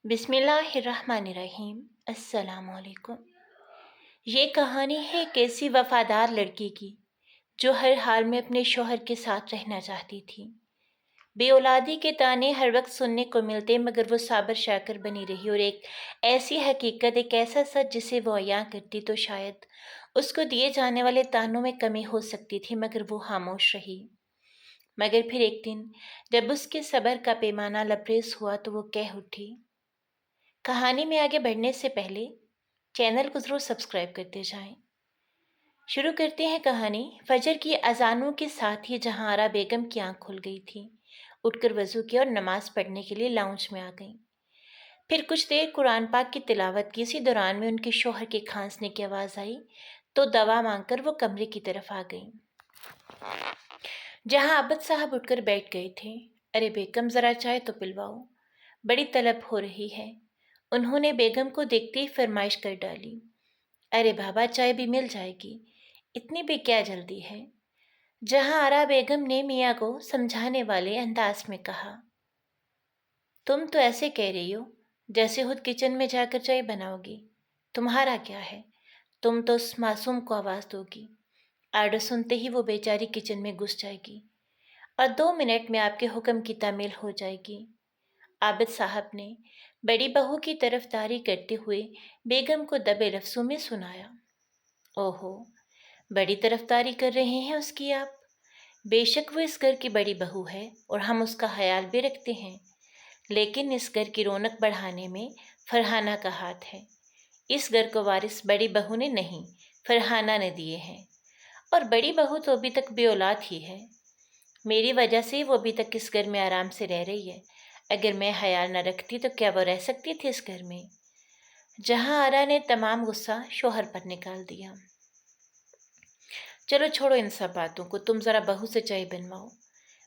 بسم اللہ الرحمن الرحیم۔ السلام علیکم۔ یہ کہانی ہے ایک ایسی وفادار لڑکی کی جو ہر حال میں اپنے شوہر کے ساتھ رہنا چاہتی تھی۔ بے اولادی کے طعنے ہر وقت سننے کو ملتے مگر وہ صابر شاکر بنی رہی، اور ایک ایسی حقیقت، ایک ایسا سچ جسے وہ عیاں کرتی تو شاید اس کو دیے جانے والے طعنوں میں کمی ہو سکتی تھی، مگر وہ خاموش رہی۔ مگر پھر ایک دن جب اس کے صبر کا پیمانہ لبریز ہوا تو وہ کہہ اٹھی۔ کہانی میں آگے بڑھنے سے پہلے چینل کو ضرور سبسکرائب کرتے جائیں۔ شروع کرتے ہیں کہانی۔ فجر کی اذانوں کے ساتھ ہی جہاں آرا بیگم کی آنکھ کھل گئی تھی، اٹھ کر وضو کیا اور نماز پڑھنے کے لیے لاؤنج میں آ گئیں۔ پھر کچھ دیر قرآن پاک کی تلاوت کی۔ اسی دوران میں ان کے شوہر کے کھانسنے کی آواز آئی تو دوا مانگ کر وہ کمرے کی طرف آ گئیں جہاں عابد صاحب اٹھ کر بیٹھ گئے تھے۔ ارے بیگم، ذرا چائے تو پلواؤ، بڑی طلب ہو رہی ہے، انہوں نے بیگم کو دیکھتے ہی فرمائش کر ڈالی۔ ارے بابا، چائے بھی مل جائے گی، اتنی بھی کیا جلدی ہے؟ جہاں آرا بیگم نے میاں کو سمجھانے والے انداز میں کہا۔ تم تو ایسے کہہ رہی ہو جیسے خود کچن میں جا کر چائے بناؤ گی، تمہارا کیا ہے؟ تم تو اس معصوم کو آواز دو گی، آرڈر سنتے ہی وہ بیچاری کچن میں گھس جائے گی اور 2 منٹ میں آپ کے حکم کی تعمیل ہو جائے گی۔ عابد صاحب نے بڑی بہو کی طرفداری کرتے ہوئے بیگم کو دبے لفظوں میں سنایا۔ اوہو، بڑی طرفداری کر رہے ہیں اس کی آپ؟ بے شک وہ اس گھر کی بڑی بہو ہے اور ہم اس کا خیال بھی رکھتے ہیں، لیکن اس گھر کی رونق بڑھانے میں فرحانہ کا ہاتھ ہے۔ اس گھر کو وارث بڑی بہو نے نہیں، فرحانہ نے دیے ہیں، اور بڑی بہو تو ابھی تک بے اولاد ہی ہے۔ میری وجہ سے وہ ابھی تک اس گھر میں آرام سے رہ رہی ہے، اگر میں خیال نہ رکھتی تو کیا وہ رہ سکتی تھی اس گھر میں؟ جہاں آرا نے تمام غصہ شوہر پر نکال دیا۔ چلو چھوڑو ان سب باتوں کو، تم ذرا بہو سے چائے بنواؤ،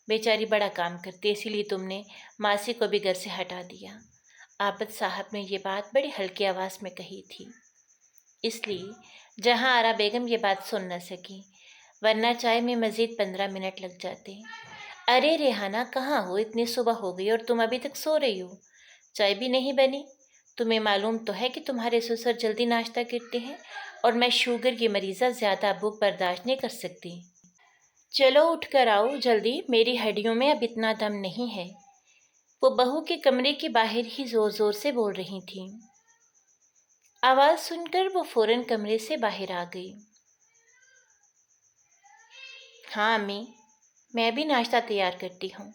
بیچاری بڑا کام کرتی ہے، اسی لیے تم نے ماسی کو بھی گھر سے ہٹا دیا۔ عابد صاحب نے یہ بات بڑی ہلکی آواز میں کہی تھی، اس لیے جہاں آرا بیگم یہ بات سن نہ سکی، ورنہ چائے میں مزید 15 منٹ لگ جاتے۔ ارے ریحانہ، کہاں ہو؟ اتنی صبح ہو گئی اور تم ابھی تک سو رہی ہو، چائے بھی نہیں بنی؟ تمہیں معلوم تو ہے کہ تمہارے سسر جلدی ناشتہ کرتے ہیں اور میں شوگر کی مریضہ زیادہ بھوک برداشت نہیں کر سکتی۔ چلو اٹھ کر آؤ جلدی، میری ہڈیوں میں اب اتنا دم نہیں ہے۔ وہ بہو کے کمرے کے باہر ہی زور زور سے بول رہی تھیں۔ آواز سن کر وہ فوراً کمرے سے باہر آ گئی۔ ہاں امی، میں بھی ناشتہ تیار کرتی ہوں۔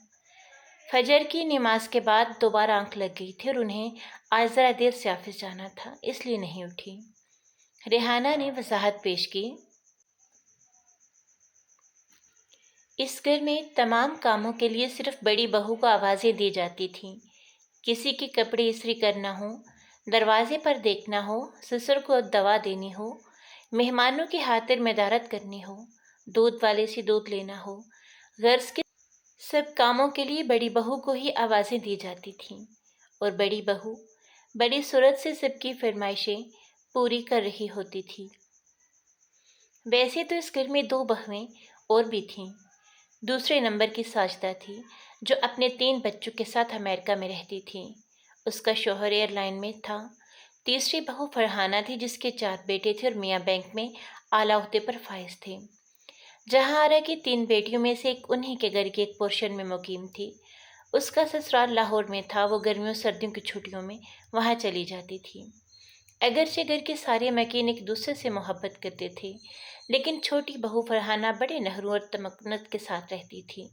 فجر کی نماز کے بعد دوبارہ آنکھ لگ گئی تھی اور انہیں آج ذرا دیر سے آفس جانا تھا، اس لیے نہیں اٹھی۔ ریحانہ نے وضاحت پیش کی۔ اس گھر میں تمام کاموں کے لیے صرف بڑی بہو کو آوازیں دی جاتی تھیں۔ کسی کے کپڑے استری کرنا ہو، دروازے پر دیکھنا ہو، سسر کو دوا دینی ہو، مہمانوں کی خاطر مدارت کرنی ہو، دودھ والے سے دودھ لینا ہو، غرض کے سب کاموں کے لیے بڑی بہو کو ہی آوازیں دی جاتی تھیں، اور بڑی بہو بڑی صورت سے سب کی فرمائشیں پوری کر رہی ہوتی تھی۔ ویسے تو اس گھر میں 2 بہویں اور بھی تھیں۔ دوسرے نمبر کی ساجدہ تھی جو اپنے 3 بچوں کے ساتھ امریکہ میں رہتی تھی، اس کا شوہر ایئر لائن میں تھا۔ تیسری بہو فرحانہ تھی جس کے 4 بیٹے تھے اور میاں بینک میں اعلیٰ عہدے پر فائز تھے۔ جہاں آرا کی 3 بیٹیوں میں سے ایک انہی کے گھر کے ایک پورشن میں مقیم تھی۔ اس کا سسرال لاہور میں تھا، وہ گرمیوں سردیوں کی چھٹیوں میں وہاں چلی جاتی تھی۔ اگرچہ گھر کے سارے مکین ایک دوسرے سے محبت کرتے تھے، لیکن چھوٹی بہو فرحانہ بڑے نخروں اور تمکنت کے ساتھ رہتی تھی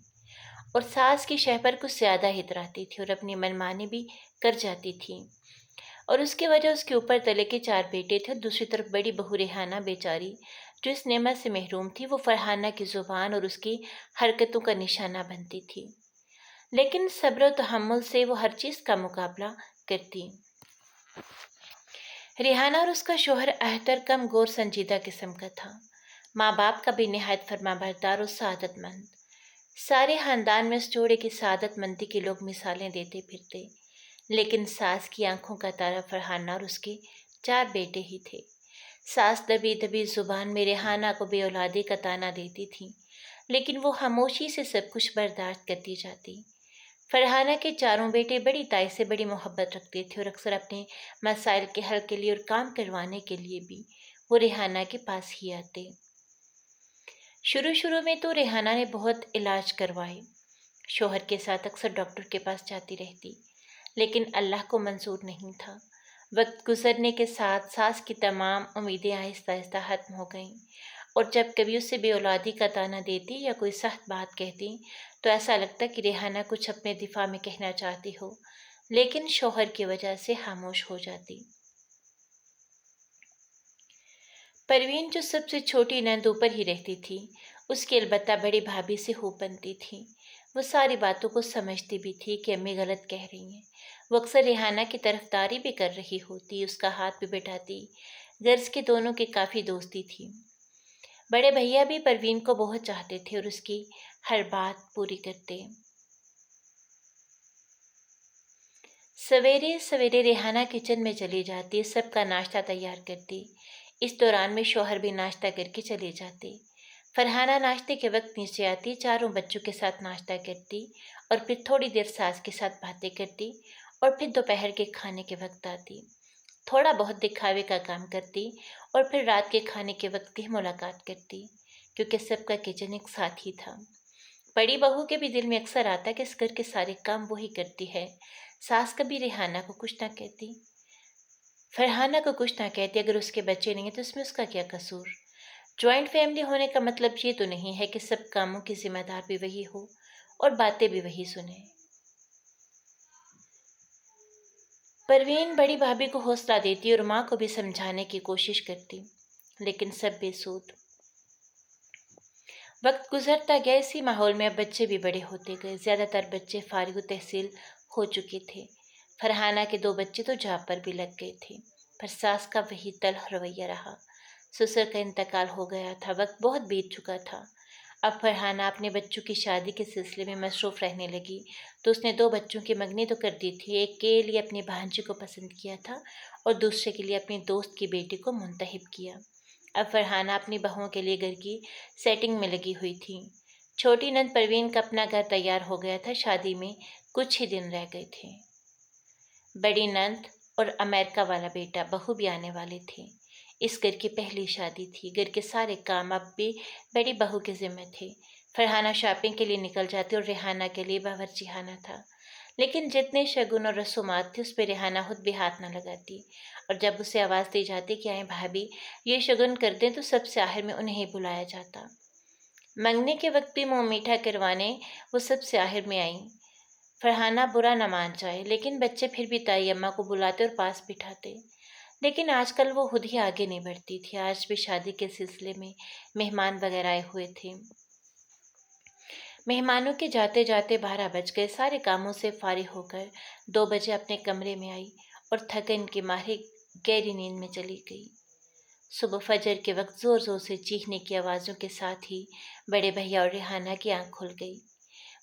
اور ساس کی شہ پر کچھ زیادہ ہی اتراتی تھی اور اپنی منمانی بھی کر جاتی تھی، اور اس کی وجہ اس کے اوپر تلے کے 4 بیٹے تھے۔ اور دوسری طرف بڑی بہو ریحانہ بیچاری جو اس نعمت سے محروم تھی، وہ فرحانہ کی زبان اور اس کی حرکتوں کا نشانہ بنتی تھی، لیکن صبر و تحمل سے وہ ہر چیز کا مقابلہ کرتی۔ ریحانہ اور اس کا شوہر احتر کم غور سنجیدہ قسم کا تھا، ماں باپ کا بھی نہایت فرما بردار اور سعادت مند۔ سارے خاندان میں اس جوڑے کی سعادت مندی کے لوگ مثالیں دیتے پھرتے، لیکن ساس کی آنکھوں کا تارا فرحانہ اور اس کے 4 بیٹے ہی تھے۔ ساس دبی دبی زبان میں ریحانہ کو بے اولادی کا طعنہ دیتی تھی، لیکن وہ خاموشی سے سب کچھ برداشت کرتی جاتی۔ فرحانہ کے چاروں بیٹے بڑی تائی سے بڑی محبت رکھتے تھے اور اکثر اپنے مسائل کے حل کے لیے اور کام کروانے کے لیے بھی وہ ریحانہ کے پاس ہی آتے۔ شروع میں تو ریحانہ نے بہت علاج کروائے، شوہر کے ساتھ اکثر ڈاکٹر کے پاس جاتی رہتی، لیکن اللہ کو منظور نہیں تھا۔ وقت گزرنے کے ساتھ ساس کی تمام امیدیں آہستہ آہستہ ختم ہو گئیں، اور جب کبھی اسے بے اولادی کا طعنہ دیتی یا کوئی سخت بات کہتی تو ایسا لگتا کہ ریحانہ کچھ اپنے دفاع میں کہنا چاہتی ہو، لیکن شوہر کی وجہ سے خاموش ہو جاتی۔ پروین جو سب سے چھوٹی نند اوپر ہی رہتی تھی، اس کی البتہ بڑی بھابھی سے خوب بنتی تھی۔ وہ ساری باتوں کو سمجھتی بھی تھی کہ امی غلط کہہ رہی ہیں۔ وہ اکثر ریحانہ کی طرفداری بھی کر رہی ہوتی، اس کا ہاتھ بھی بٹاتی۔ غرض کے دونوں کی کافی دوستی تھی۔ بڑے بھیا بھی پروین کو بہت چاہتے تھے اور اس کی ہر بات پوری کرتے۔ سویرے سویرے ریحانہ کچن میں چلی جاتی، سب کا ناشتہ تیار کرتی۔ اس دوران میں شوہر بھی ناشتہ کر کے چلے جاتے۔ فرحانہ ناشتے کے وقت نیچے آتی، چاروں بچوں کے ساتھ ناشتہ کرتی اور پھر تھوڑی دیر ساس کے ساتھ باتیں کرتی اور پھر دوپہر کے کھانے کے وقت آتی۔ تھوڑا بہت دکھاوے کا کام کرتی اور پھر رات کے کھانے کے وقت کی ملاقات کرتی، کیونکہ سب کا کچن ایک ساتھ ہی تھا۔ بڑی بہو کے بھی دل میں اکثر آتا کہ اس گھر کے سارے کام وہی کرتی ہے۔ ساس کبھی ریحانہ کو کچھ نہ کہتی، فرحانہ کو کچھ نہ کہتی، اگر اس کے بچے نہیں ہیں تو اس میں اس کا کیا قصور؟ جوائنٹ فیملی ہونے کا مطلب یہ تو نہیں ہے کہ سب کاموں کی ذمہ دار بھی وہی ہو اور باتیں بھی وہی سنے۔ پروین بڑی بھابھی کو حوصلہ دیتی اور ماں کو بھی سمجھانے کی کوشش کرتی، لیکن سب بے سود۔ وقت گزرتا گیا، اسی ماحول میں اب بچے بھی بڑے ہوتے گئے۔ زیادہ تر بچے فارغ التحصیل ہو چکے تھے۔ فرحانہ کے 2 بچے تو جاب پر بھی لگ گئے تھے، پر ساس کا وہی تلخ رویہ رہا۔ سسر کا انتقال ہو گیا تھا، وقت بہت بیت چکا تھا۔ اب فرحانہ اپنے بچوں کی شادی کے سلسلے میں مصروف رہنے لگی تو اس نے 2 بچوں کی منگنی تو کر دی تھی۔ ایک کے لیے اپنی بھانجی کو پسند کیا تھا اور دوسرے کے لیے اپنی دوست کی بیٹی کو منتخب کیا۔ اب فرحانہ اپنی بہوؤں کے لیے گھر کی سیٹنگ میں لگی ہوئی تھی۔ چھوٹی نند پروین کا اپنا گھر تیار ہو گیا تھا، شادی میں کچھ ہی دن رہ گئے تھے۔ بڑی نند اور امریکہ والا بیٹا بہو بھی آنے والے تھے۔ اس گھر کی پہلی شادی تھی، گھر کے سارے کام اب بھی بڑی بہو کے ذمہ تھے۔ فرحانہ شاپنگ کے لیے نکل جاتی اور ریحانہ کے لیے باورچی خانہ تھا، لیکن جتنے شگن اور رسومات تھے اس پہ ریحانہ خود بھی ہاتھ نہ لگاتی، اور جب اسے آواز دی جاتی کہ آئیں بھابھی یہ شگن کر دیں تو سب سے آخر میں انہیں ہی بلایا جاتا۔ منگنے کے وقت بھی منہ میٹھا کروانے وہ سب سے آخر میں آئیں۔ فرحانہ برا نہ مان جائے، لیکن بچے پھر بھی تائی اماں کو بلاتے اور پاس بٹھاتے۔ لیکن آج کل وہ خود ہی آگے نہیں بڑھتی تھی۔ آج بھی شادی کے سلسلے میں مہمان وغیرہ آئے ہوئے تھے۔ مہمانوں کے جاتے جاتے 12 بج گئے۔ سارے کاموں سے فارغ ہو کر 2 بجے اپنے کمرے میں آئی اور تھکن کے مارے گہری نیند میں چلی گئی۔ صبح فجر کے وقت زور زور سے چیخنے کی آوازوں کے ساتھ ہی بڑے بھیا اور ریحانہ کی آنکھ کھل گئی۔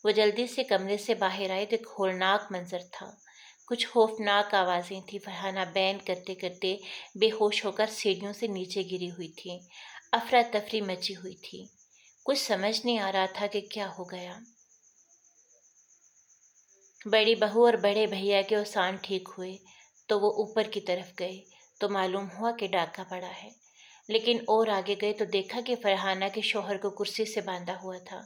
وہ جلدی سے کمرے سے باہر آئے تو ایک ہولناک منظر تھا، کچھ خوفناک آوازیں تھیں۔ فرحانہ بین کرتے کرتے بے ہوش ہو کر سیڑھیوں سے نیچے گری ہوئی تھی۔ افراتفری مچی ہوئی تھی، کچھ سمجھ نہیں آ رہا تھا کہ کیا ہو گیا۔ بڑی بہو اور بڑے بھیا کے اوسان ٹھیک ہوئے تو وہ اوپر کی طرف گئے تو معلوم ہوا کہ ڈاکہ پڑا ہے، لیکن اور آگے گئے تو دیکھا کہ فرحانہ کے شوہر کو کرسی سے باندھا ہوا تھا،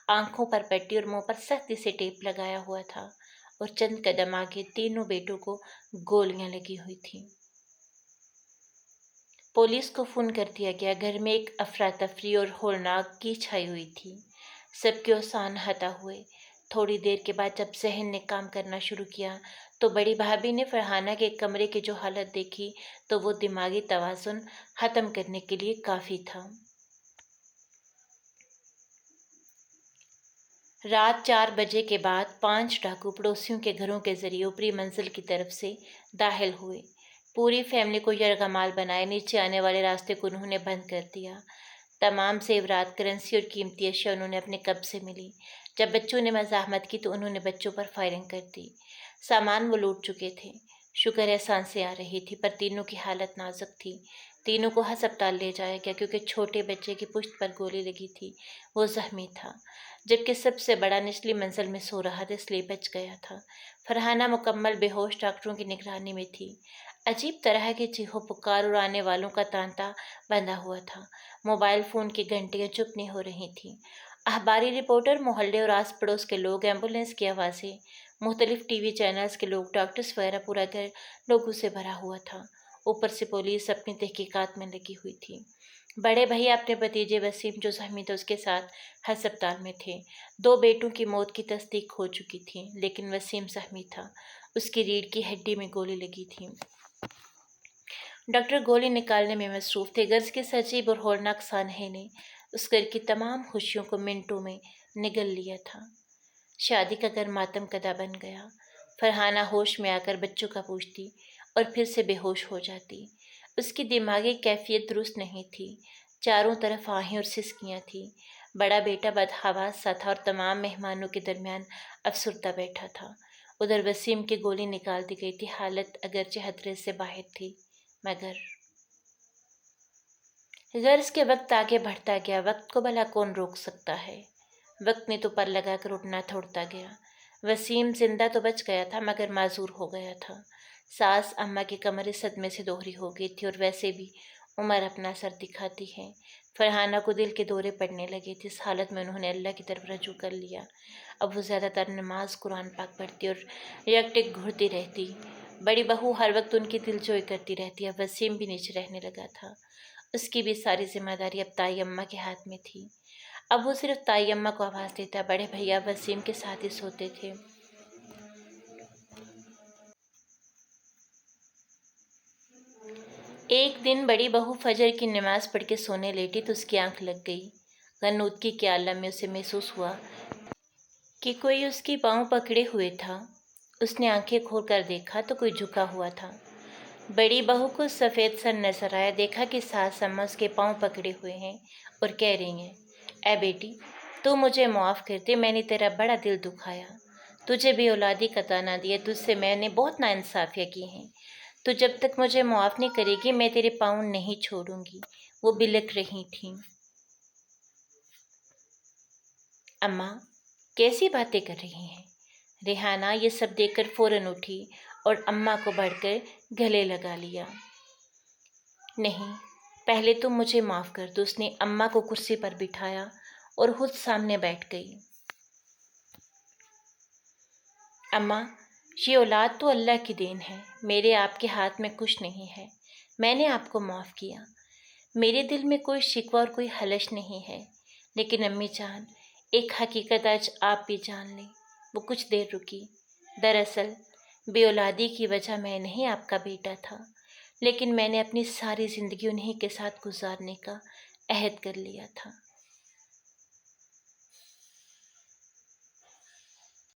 آنکھوں پر پٹی اور منہ پر سختی سے ٹیپ لگایا ہوا تھا، اور چند قدم آگے تینوں بیٹوں کو گولیاں لگی ہوئی تھیں۔ پولیس کو فون کر دیا گیا۔ گھر میں ایک افراتفری اور ہولناک کی چھائی ہوئی تھی، سب کے اوسان ہتا ہوئے۔ تھوڑی دیر کے بعد جب ذہن نے کام کرنا شروع کیا تو بڑی بھابھی نے فرحانہ کے کمرے کی جو حالت دیکھی تو وہ دماغی توازن ختم کرنے کے لیے کافی تھا۔ رات 4 بجے کے بعد 5 ڈاکو پڑوسیوں کے گھروں کے ذریعے اوپری منزل کی طرف سے داخل ہوئے۔ پوری فیملی کو یرغمال بنائے، نیچے آنے والے راستے کو انہوں نے بند کر دیا۔ تمام زیورات، کرنسی اور قیمتی اشیاء انہوں نے اپنے قبضے میں لی۔ جب بچوں نے مزاحمت کی تو انہوں نے بچوں پر فائرنگ کر دی۔ سامان وہ لوٹ چکے تھے۔ شکر ہے سانسیں آ رہی تھی، پر تینوں کی حالت نازک تھی۔ تینوں کو ہسپتال لے جایا گیا کیونکہ چھوٹے بچے کی پشت پر گولی لگی تھی، وہ زخمی تھا، جبکہ سب سے بڑا نچلی منزل میں سو رہا تھا، اس لیے بچ گیا تھا۔ فرحانہ مکمل بے ہوش ڈاکٹروں کی نگرانی میں تھی۔ عجیب طرح کی چیخو پکار اور آنے والوں کا تانتا بندھا ہوا تھا۔ موبائل فون کی گھنٹیاں چپ نہیں ہو رہی تھیں۔ اخباری رپورٹر، محلے اور آس پڑوس کے لوگ، ایمبولینس کی آوازیں، مختلف ٹی وی چینلز کے لوگ، ڈاکٹرز وغیرہ، پورا گھر لوگوں سے بھرا ہوا تھا۔ اوپر سے پولیس اپنی تحقیقات میں لگی ہوئی تھی۔ بڑے بھیا اپنے بھتیجے وسیم جو زخمی تھے اس کے ساتھ ہسپتال میں تھے۔ دو بیٹوں کی موت کی تصدیق ہو چکی تھی، لیکن وسیم زخمی تھا، اس کی ریڑھ کی ہڈی میں گولی لگی تھی۔ ڈاکٹر گولی نکالنے میں مصروف تھے۔ غرض کے عجیب اور ہولناک سانحے نے اس گھر کی تمام خوشیوں کو منٹوں میں نگل لیا تھا۔ شادی کا گھر ماتم کدہ بن گیا۔ فرحانہ ہوش میں آ کر بچوں کا پوچھتی اور پھر سے بے ہوش ہو جاتی۔ اس کی دماغی کیفیت درست نہیں تھی، چاروں طرف آہیں اور سسکیاں تھیں۔ بڑا بیٹا بدحواس سا تھا اور تمام مہمانوں کے درمیان افسردہ بیٹھا تھا۔ ادھر وسیم کی گولی نکال دی گئی تھی، حالت اگرچہ خطرے سے باہر تھی، مگر غرض کے وقت آگے بڑھتا گیا۔ وقت کو بھلا کون روک سکتا ہے؟ وقت نے تو پر لگا کر اٹھنا تھوڑتا گیا۔ وسیم زندہ تو بچ گیا تھا، مگر معذور ہو گیا تھا۔ ساس اماں کی کمر اس صدمے سے دوہری ہو گئی تھی، اور ویسے بھی عمر اپنا اثر دکھاتی ہے۔ فرحانہ کو دل کے دورے پڑنے لگے تھے۔ اس حالت میں انہوں نے اللہ کی طرف رجوع کر لیا۔ اب وہ زیادہ تر نماز قرآن پاک پڑھتی اور یکٹک گھڑتی رہتی۔ بڑی بہو ہر وقت ان کی دلجوئی کرتی رہتی۔ اب وسیم بھی نیچے رہنے لگا تھا، اس کی بھی ساری ذمہ داری اب تائی اماں کے ہاتھ میں تھی۔ اب وہ صرف تائی اماں کو آواز دیتا۔ بڑے بھیا وسیم کے ساتھ ہی سوتے تھے۔ ایک دن بڑی بہو فجر کی نماز پڑھ کے سونے لیٹی تو اس کی آنکھ لگ گئی۔ غنودگی کے عالم میں اسے محسوس ہوا کہ کوئی اس کی پاؤں پکڑے ہوئے تھا۔ اس نے آنکھیں کھول کر دیکھا تو کوئی جھکا ہوا تھا۔ بڑی بہو کو سفید سر نظر آیا۔ دیکھا کہ ساس اماں اس کے پاؤں پکڑے ہوئے ہیں اور کہہ رہی ہیں، اے بیٹی، تو مجھے معاف کر دے، میں نے تیرا بڑا دل دکھایا، تجھے بے اولادی کا طعنہ دیا، تجھ سے میں نے بہت ناانصافیاں کی ہیں، تو جب تک مجھے معاف نہیں کرے گی میں تیرے پاؤں نہیں چھوڑوں گی۔ وہ بلک رہی تھیں۔ اماں کیسی باتیں کر رہی ہیں؟ ریحانہ یہ سب دیکھ کر فوراً اٹھی اور اماں کو بڑھ کر گلے لگا لیا۔ نہیں، پہلے تم مجھے معاف کر دو۔ اس نے اماں کو کرسی پر بٹھایا اور خود سامنے بیٹھ گئی۔ اماں، یہ اولاد تو اللہ کی دین ہے، میرے آپ کے ہاتھ میں کچھ نہیں ہے۔ میں نے آپ کو معاف کیا، میرے دل میں کوئی شکوہ اور کوئی خلش نہیں ہے، لیکن امی جان، ایک حقیقت آج آپ بھی جان لیں۔ وہ کچھ دیر رکی۔ دراصل بے اولادی کی وجہ میں نہیں آپ کا بیٹا تھا، لیکن میں نے اپنی ساری زندگی انہی کے ساتھ گزارنے کا عہد کر لیا تھا۔